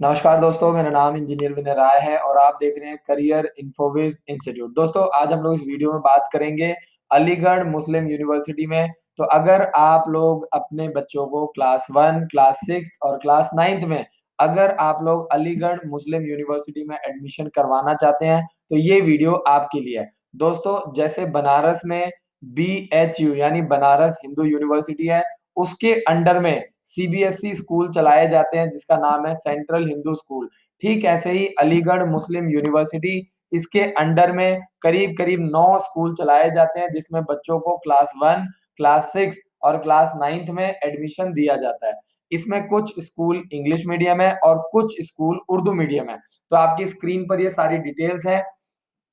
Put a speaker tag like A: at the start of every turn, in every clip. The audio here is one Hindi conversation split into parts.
A: नमस्कार दोस्तों, मेरा नाम इंजीनियर विनय राय है और आप देख रहे हैं करियर इन्फोविज इंस्टीट्यूट। दोस्तों, आज हम लोग इस वीडियो में बात करेंगे अलीगढ़ मुस्लिम यूनिवर्सिटी में। तो अगर आप लोग अपने बच्चों को क्लास 1, क्लास 6 और क्लास 9 में अगर आप लोग अलीगढ़ मुस्लिम यूनिवर्सिटी में एडमिशन करवाना चाहते हैं तो ये वीडियो आपके लिए है। दोस्तों, जैसे बनारस में BHU यानी बनारस हिंदू यूनिवर्सिटी है, उसके अंडर में CBSE स्कूल चलाए जाते हैं जिसका नाम है सेंट्रल हिंदू स्कूल। ठीक ऐसे ही अलीगढ़ मुस्लिम यूनिवर्सिटी, इसके अंडर में करीब-करीब 9 स्कूल चलाए जाते हैं जिसमें बच्चों को क्लास 1, क्लास 6 और क्लास 9th में एडमिशन दिया जाता है। इसमें कुछ स्कूल इंग्लिश मीडियम है और कुछ स्कूल उर्दू मीडियम है। तो आपकी स्क्रीन पर ये सारी डिटेल्स हैं।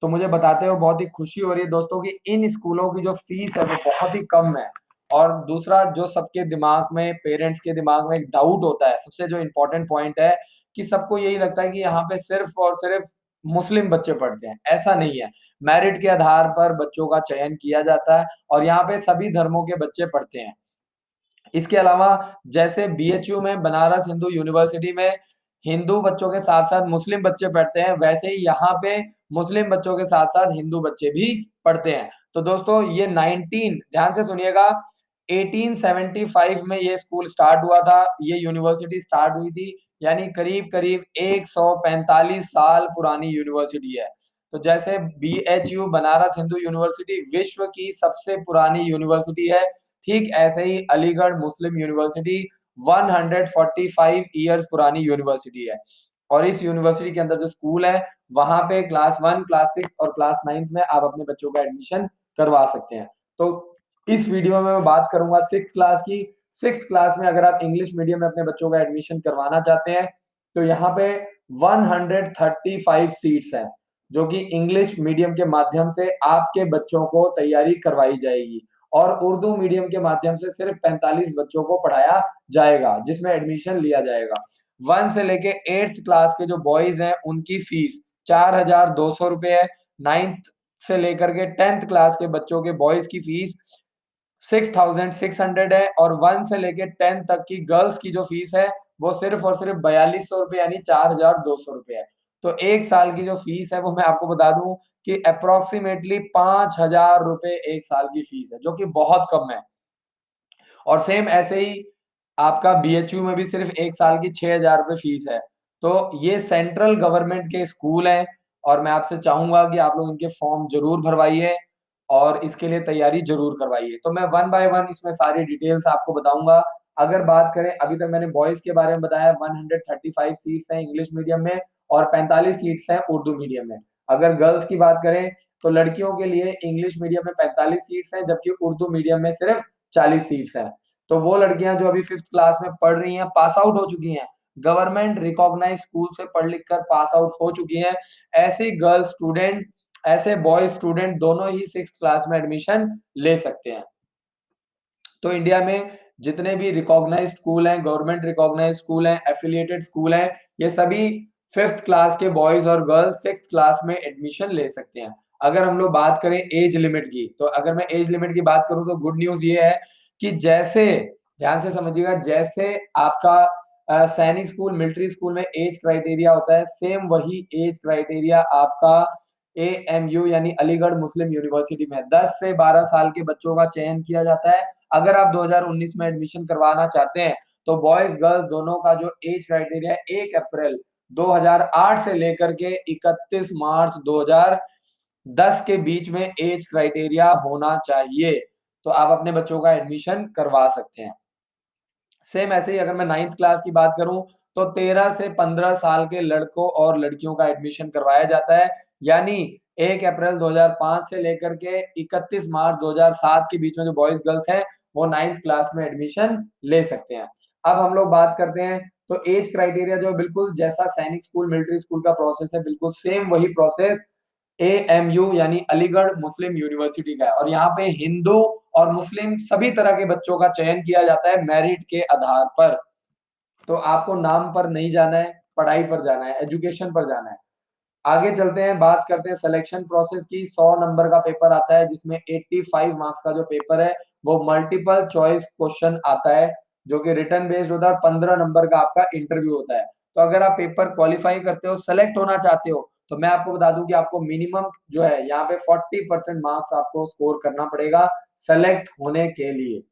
A: तो मुझे बताते हुए बहुत ही खुशी हो रही है दोस्तों कि इन स्कूलों की जो फीस है वो बहुत ही कम है। और दूसरा जो सबके दिमाग में, पेरेंट्स के दिमाग में एक डाउट होता है, सबसे जो इम्पोर्टेंट पॉइंट है कि सबको यही लगता है कि यहाँ पे सिर्फ और सिर्फ मुस्लिम बच्चे पढ़ते हैं। ऐसा नहीं है। मेरिट के आधार पर बच्चों का चयन किया जाता है और यहाँ पे सभी धर्मों के बच्चे पढ़ते हैं। इसके अलावा जैसे BHU में, बनारस हिंदू यूनिवर्सिटी में हिंदू बच्चों के साथ-साथ मुस्लिम बच्चे पढ़ते हैं, वैसे ही यहाँ पे मुस्लिम बच्चों के साथ-साथ हिंदू बच्चे भी पढ़ते हैं। तो दोस्तों, ये 19 ध्यान से सुनिएगा, 1875 में ये स्कूल स्टार्ट हुआ था, ये यूनिवर्सिटी स्टार्ट हुई थी, यानी करीब-करीब 145 साल पुरानी यूनिवर्सिटी है। तो जैसे BHU बनारस हिंदू यूनिवर्सिटी विश्व की सबसे पुरानी यूनिवर्सिटी है, ठीक ऐसे ही अलीगढ़ मुस्लिम यूनिवर्सिटी 145 ईयर्स पुरानी यूनिवर्सिटी है। और इस यूनिवर्सिटी के अंदर जो स्कूल है, वहाँ पे क्लास 1, क्लास 6 और क्लास 9 में आप अपने बच्चों का एडमिशन करवा सकते हैं। तो इस वीडियो में मैं बात करूँगा 6th क्लास की। 6th क्लास में अगर आप इंग्लिश मीडियम में अपने बच्चों का एडमिशन करवाना चाहते हैं, तो यहाँ पे 135 सीट्स हैं, जो कि इंग्लिश मीडियम के माध्यम से आपके बच्चों को तैयारी करवाई जाएगी। और उर्दू मीडियम के माध्यम से सिर्फ 45 बच्चों को पढ़ाया जाएगा, जिसमें एडमिशन लिया जाएगा। 1 से लेके 8th क्लास के जो बॉयज़ हैं, उनकी फीस 4,200 रुपए है। 9th से लेकर के 10th क्लास के बच्चों के बॉयज़ की फीस 6,600 है और 1 से लेके 10 तक की गर्ल्स की जो फीस है, वो सिर्फ और सिर्फ 4,200 रुपए यानी 4,200 रुपए है। तो 1 साल की जो फीस है वो मैं आपको बता दूँ कि एप्रोक्सिमेटली 5,000 रुपए 1 साल की फीस है, जो कि बहुत कम है। और सेम ऐसे ही आपका BHU में भी सिर्फ 1 साल की 6,000 रुपए फीस है। तो ये सेंट्रल गवर्नमेंट के स्कूल हैं और मैं आपसे चाहूँगा कि आप लोग इनके फॉर्म ज़रूर भरवाइए और इसके लिए तैयारी ज़रूर करवाइए। तो मैं वन बाय वन इसमें सारी डिटेल्स आपको बताऊँगा। अगर बात करें, अभी तक मैंने बॉयज़ के बारे में बताया, 135 सीट्स हैं इंग्लिश मीडियम में और 45 सीट्स हैं उर्दू मीडियम में। अगर गर्ल्स की बात करें, तो लड़कियों के लिए इंग्लिश मीडियम में 45 सीट्स हैं, जबकि उर्दू मीडियम में सिर्फ 40 सीट्स हैं। तो वो लड़कियां जो अभी 5th क्लास में पढ़ रही हैं, पास आउट हो चुकी हैं, गवर्नमेंट रिकॉग्नाइज्ड स्कूल से पढ़ लिख कर पास आउट हो चुकी हैं, ऐसी गर्ल स्टूडेंट, ऐसे बॉय स्टूडेंट दोनों ही 6th क्लास में एडमिशन ले सकते हैं। तो इंडिया में जितने भी रिकॉग्नाइज्ड स्कूल हैं, गवर्नमेंट रिकॉग्नाइज्ड स्कूल हैं, एफिलिएटेड स्कूल हैं, ये सभी 5th क्लास के बॉयज़ और गर्ल्स 6th क्लास में एडमिशन ले सकते हैं। अगर हम लोग बात करें एज लिमिट की, तो अगर मैं एज लिमिट की बात करूँ तो गुड न्यूज़ ये है कि जैसे, ध्यान से समझिएगा, जैसे आपका सैनिक स्कूल, मिलिट्री स्कूल में एज क्राइटेरिया होता है, सेम वही एज क्राइटेरिया आपका AMU यानी अलीगढ़ मुस्लिम यूनिवर्सिटी में 10 से 12 साल के बच्चों का चयन किया जाता है। अगर आप 2019 में एडमिशन करवाना चाहते हैं, तो बॉयज़ गर्ल्स दोनों का जो एज क्राइटेरिया है 1 अप्रैल 2008 से लेकर के 31 मार्च 2010 के बीच में एज क्राइटेरिया होना चाहिए। तो आप अपने बच्चों का एडमिशन करवा सकते हैं। सेम ऐसे ही अगर मैं 9th क्लास की बात करूँ, तो 13 से 15 साल के लड़कों और लड़कियों का एडमिशन करवाया जाता है। यानी 1 अप्रैल 2005 से लेकर के 31 मार्च 2007 के बीच में जो बॉयज़ गर्ल्स हैं, वो 9th क्लास में एडमिशन ले सकते हैं। अब हम लोग बात करते हैं, तो एज क्राइटेरिया जो बिल्कुल जैसा सैनिक स्कूल, मिलिट्री स्कूल का प्रोसेस है, बिल्कुल सेम वही प्रोसेस AMU यानी अलीगढ़ मुस्लिम यूनिवर्सिटी का है और यहाँ पे हिंदू और मुस्लिम सभी तरह के बच्चों का चयन किया जाता है मेरिट के आधार पर। तो आपको नाम पर नहीं जाना है, पढ़ाई पर जाना है, एजुकेशन पर जाना है। आगे चलते हैं, बात करते हैं सिलेक्शन प्रोसेस की। 100 नंबर का पेपर आता है जिसमें 85 मार्क्स का जो पेपर है, वो मल्टीपल चॉइस क्वेश्चन आता है, जो कि रिटन बेस्ड होता है। 15 नंबर का आपका इंटरव्यू होता है। तो अगर आप पेपर क्वालिफाई करते हो, सेलेक्ट होना चाहते हो, तो मैं आपको बता दूं कि आपको मिनिमम जो है यहाँ पे 40% मार्क्स आपको स्कोर करना पड़ेगा सेलेक्ट होने के लिए।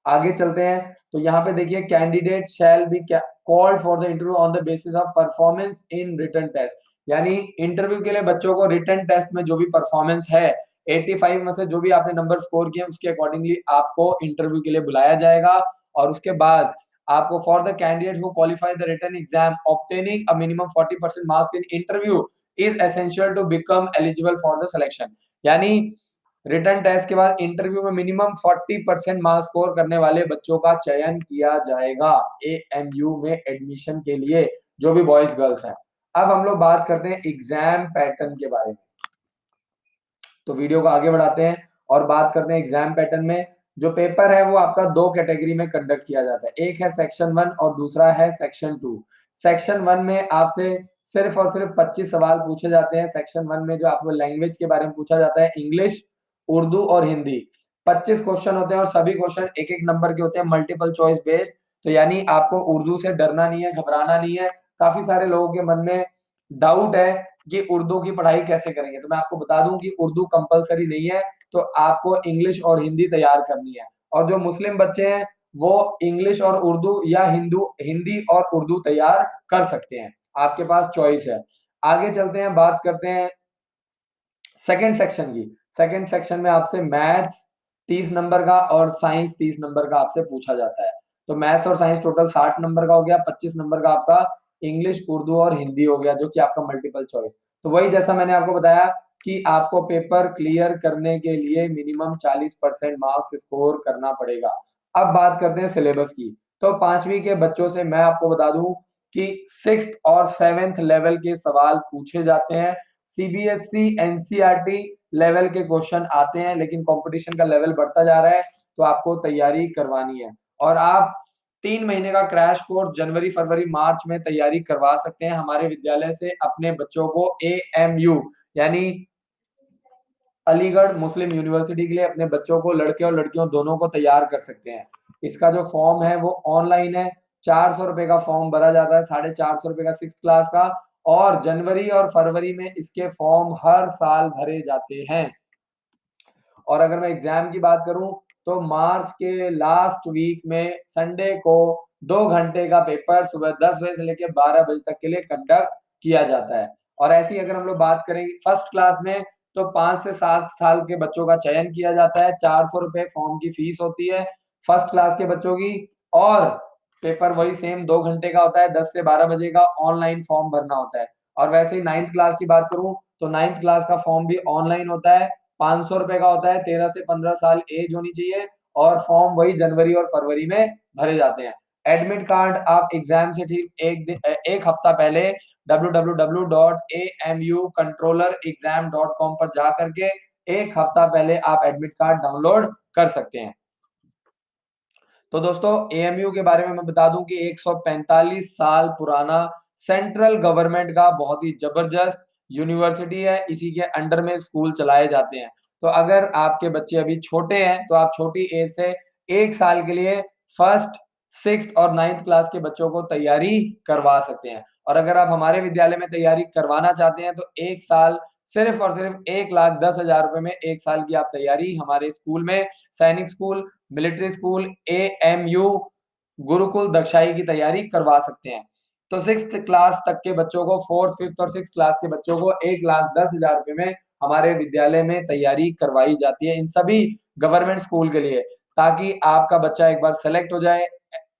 A: आगे चलते हैं, तो यहाँ पे देखिए candidate shall be called for the interview on the basis of performance in written test, यानी इंटरव्यू के लिए बच्चों को रिटन टेस्ट में जो भी परफॉर्मेंस है 85 में से जो भी आपने नंबर स्कोर किए उसके अकॉर्डिंगली आपको इंटरव्यू के लिए बुलाया जाएगा। और उसके बाद आपको for the candidate who qualify the written exam obtaining a minimum 40% marks in interview is essential to become eligible for the selection, यानी रिटन टेस्ट के बाद इंटरव्यू में मिनिमम 40% मार्क्स स्कोर करने वाले बच्चों का चयन किया जाएगा एएमयू में एडमिशन के लिए, जो भी बॉयज गर्ल्स हैं। अब हम लोग बात करते हैं एग्जाम पैटर्न के बारे में, तो वीडियो को आगे बढ़ाते हैं और बात करते हैं एग्जाम पैटर्न में। जो पेपर है वो आपका दो कैटेगरी में कंडक्ट किया जाता है, एक है सेक्शन 1 और दूसरा है सेक्शन 2। सेक्शन 1 में आपसे सिर्फ और सिर्फ 25 सवाल पूछे जाते हैं। सेक्शन 1 में जो आपको लैंग्वेज के बारे में पूछा जाता है इंग्लिश, उर्दू और हिंदी। 25 क्वेश्चन होते हैं और सभी क्वेश्चन एक एक नंबर के होते हैं, मल्टीपल चॉइस बेस्ड। तो यानी आपको उर्दू से डरना नहीं है, घबराना नहीं है। काफी सारे लोगों के मन में डाउट है कि उर्दू की पढ़ाई कैसे करेंगे, तो मैं आपको बता दूं कि उर्दू कंपलसरी नहीं है, तो आपको इंग्लिश और हिंदी तैयार करनी है। और जो मुस्लिम बच्चे हैं वो इंग्लिश और उर्दू या हिंदी और उर्दू तैयार कर सकते हैं, आपके पास चॉइस है। आगे चलते हैं, बात करते हैं सेकंड सेक्शन की। सेकंड सेक्शन में आपसे मैथ्स 30 नंबर का और साइंस 30 नंबर का आपसे पूछा जाता है। तो मैथ्स और साइंस टोटल 60 नंबर का हो गया, 25 नंबर का आपका इंग्लिश, उर्दू और हिंदी हो गया, जो कि आपका मल्टीपल चॉइस। तो वही जैसा मैंने आपको बताया कि आपको पेपर क्लियर करने के लिए मिनिमम 40% मार्क्स स्कोर करना पड़ेगा। अब बात करते हैं सिलेबस की। तो 5वीं के बच्चों से मैं आपको बता दूं कि 6th और 7th लेवल के सवाल पूछे जाते हैं। सीबीएसई एनसीईआरटी लेवल के क्वेश्चन आते हैं, लेकिन कंपटीशन का लेवल बढ़ता जा रहा है, तो आपको तैयारी करवानी है। और आप 3 महीने का क्रैश कोर्स जनवरी फरवरी मार्च में तैयारी करवा सकते हैं हमारे विद्यालय से अपने बच्चों को एएमयू यानी अलीगढ़ मुस्लिम यूनिवर्सिटी के लिए अपने बच्चों को, लड़के और लड़कियों दोनों को तैयार कर सकते हैं। इसका जो फॉर्म है वो ऑनलाइन है, 400 रुपए का फॉर्म भरा जाता है, 450 रुपए का 6th क्लास का। और जनवरी और फरवरी में इसके फॉर्म हर साल भरे जाते हैं। और अगर मैं एग्जाम की बात करूं तो मार्च के लास्ट वीक में संडे को 2 घंटे का पेपर सुबह 10 बजे से लेकर 12 बजे तक के लिए कंडक्ट किया जाता है। और ऐसी अगर हम लोग बात करें फर्स्ट क्लास में, तो 5 से 7 साल के बच्चों का चयन किया जाता है, 400 रुपए फॉर्म की फीस होती है फर्स्ट क्लास के बच्चों की। और पेपर वही सेम 2 घंटे का होता है, 10 से 12 बजे का, ऑनलाइन फॉर्म भरना होता है। और वैसे ही 9th क्लास की बात करूं तो 9th क्लास का फॉर्म भी ऑनलाइन होता है, 500 रुपए का होता है, 13 से 15 साल एज होनी चाहिए। और फॉर्म वही जनवरी और फरवरी में भरे जाते हैं। एडमिट कार्ड आप एग्जाम से ठीक एक हफ्ता पहले www.amucontrollerexam.com पर जा करके एक हफ्ता पहले आप एडमिट कार्ड डाउनलोड कर सकते हैं। तो दोस्तों एएमयू के बारे में मैं बता दूं कि 145 साल पुराना सेंट्रल गवर्नमेंट का बहुत ही जबरदस्त यूनिवर्सिटी है, इसी के अंडर में स्कूल चलाए जाते हैं। तो अगर आपके बच्चे अभी छोटे हैं तो आप छोटी एज से 1 साल के लिए फर्स्ट 6th और 9th क्लास के बच्चों को तैयारी करवा सकते हैं। और अगर आप हमारे विद्यालय में तैयारी करवाना चाहते हैं तो 1 साल सिर्फ और सिर्फ 1,10,000 रुपए में 1 साल की आप तैयारी हमारे स्कूल में, Sainik school, military school, AMU, गुरुकुल दक्षाई की तैयारी करवा सकते हैं। तो 6th क्लास तक के बच्चों को, 4th 5th और 6th क्लास के बच्चों को 1,10,000 रुपए में हमारे विद्यालय में तैयारी करवाई जाती है इन सभी गवर्नमेंट स्कूल के लिए, ताकि आपका बच्चा एक बार सेलेक्ट हो जाए।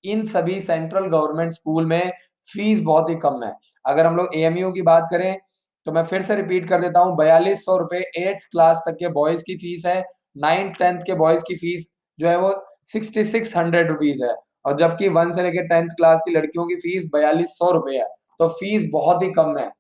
A: इन सभी सेंट्रल गवर्नमेंट स्कूल में फीस बहुत ही कम है। अगर हम लोग एएमयू की बात करें तो मैं फिर से रिपीट कर देता हूँ, 4200 रुपए 8th क्लास तक के बॉयज की फीस है। 9th 10th के बॉयज की फीस जो है वो 6600 रुपीज है। और जबकि 1 से लेकर 10th क्लास की लड़कियों की फीस 4200 रुपए है। तो फीस बहुत ही कम है।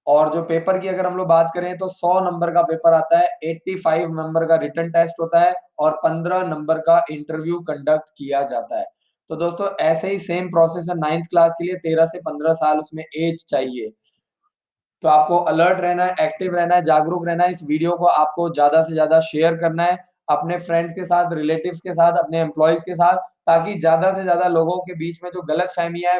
A: और जो पेपर की अगर हम लोग बात करें तो 100 नंबर का पेपर आता है, 85 नंबर का रिटन टेस्ट होता है और 15 नंबर का इंटरव्यू कंडक्ट किया जाता है। तो दोस्तों ऐसे ही सेम प्रोसेस है 9th क्लास के लिए, 13 से 15 साल उसमें एज चाहिए। तो आपको अलर्ट रहना है, एक्टिव रहना है, जागरूक रहना है। इस वीडियो को आपको ज्यादा से ज्यादा शेयर करना है। अपने फ्रेंड्स के साथ, रिलेटिव्स के साथ, अपने एम्प्लॉइज़ के साथ, ताकि ज़्यादा से ज़्यादा लोगों के बीच में जो गलतफ़हमियाँ हैं